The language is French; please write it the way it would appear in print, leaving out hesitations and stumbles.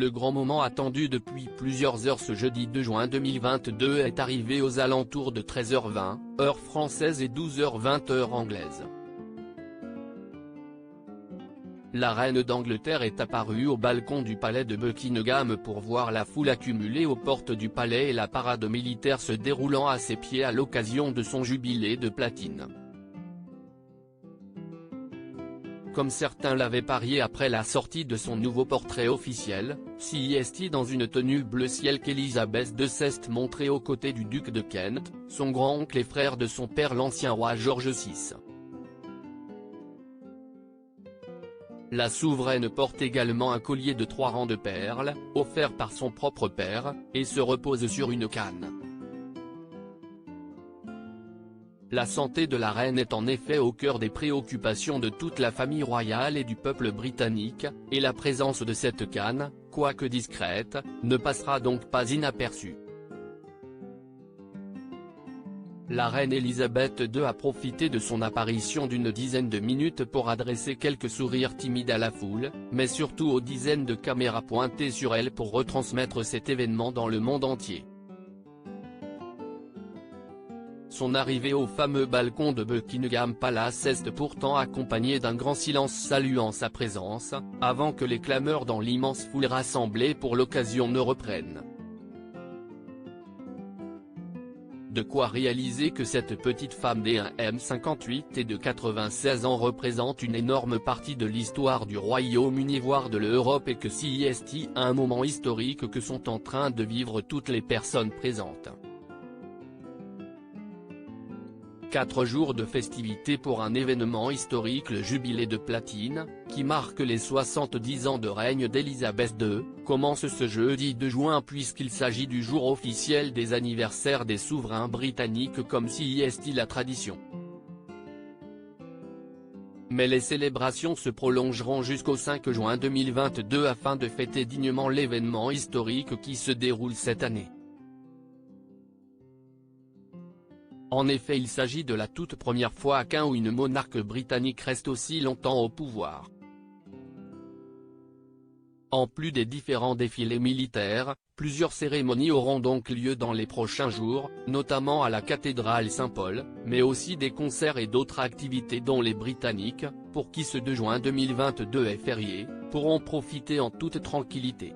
Le grand moment attendu depuis plusieurs heures ce jeudi 2 juin 2022 est arrivé aux alentours de 13h20, heure française et 12h20 heure anglaise. La reine d'Angleterre est apparue au balcon du palais de Buckingham pour voir la foule accumulée aux portes du palais et la parade militaire se déroulant à ses pieds à l'occasion de son jubilé de platine. Comme certains l'avaient parié après la sortie de son nouveau portrait officiel, CEST dans une tenue bleu ciel qu'Elisabeth II s'est montrée aux côtés du duc de Kent, son grand-oncle et frère de son père l'ancien roi George VI. La souveraine porte également un collier de 3 rangs de perles, offert par son propre père, et se repose sur une canne. La santé de la reine est en effet au cœur des préoccupations de toute la famille royale et du peuple britannique, et la présence de cette canne, quoique discrète, ne passera donc pas inaperçue. La reine Elisabeth II a profité de son apparition d'une dizaine de minutes pour adresser quelques sourires timides à la foule, mais surtout aux dizaines de caméras pointées sur elle pour retransmettre cet événement dans le monde entier. Son arrivée au fameux balcon de Buckingham Palace est pourtant accompagnée d'un grand silence saluant sa présence, avant que les clameurs dans l'immense foule rassemblée pour l'occasion ne reprennent. De quoi réaliser que cette petite femme d'1,58 m et de 96 ans représente une énorme partie de l'histoire du Royaume-Uni voire de l'Europe et que CEST a un moment historique que sont en train de vivre toutes les personnes présentes. 4 jours de festivités pour un événement historique, le jubilé de platine, qui marque les 70 ans de règne d'Elisabeth II, commence ce jeudi 2 juin puisqu'il s'agit du jour officiel des anniversaires des souverains britanniques comme CEST la tradition. Mais les célébrations se prolongeront jusqu'au 5 juin 2022 afin de fêter dignement l'événement historique qui se déroule cette année. En effet, il s'agit de la toute première fois qu'un ou une monarque britannique reste aussi longtemps au pouvoir. En plus des différents défilés militaires, plusieurs cérémonies auront donc lieu dans les prochains jours, notamment à la cathédrale Saint-Paul, mais aussi des concerts et d'autres activités dont les Britanniques, pour qui ce 2 juin 2022 est férié, pourront profiter en toute tranquillité.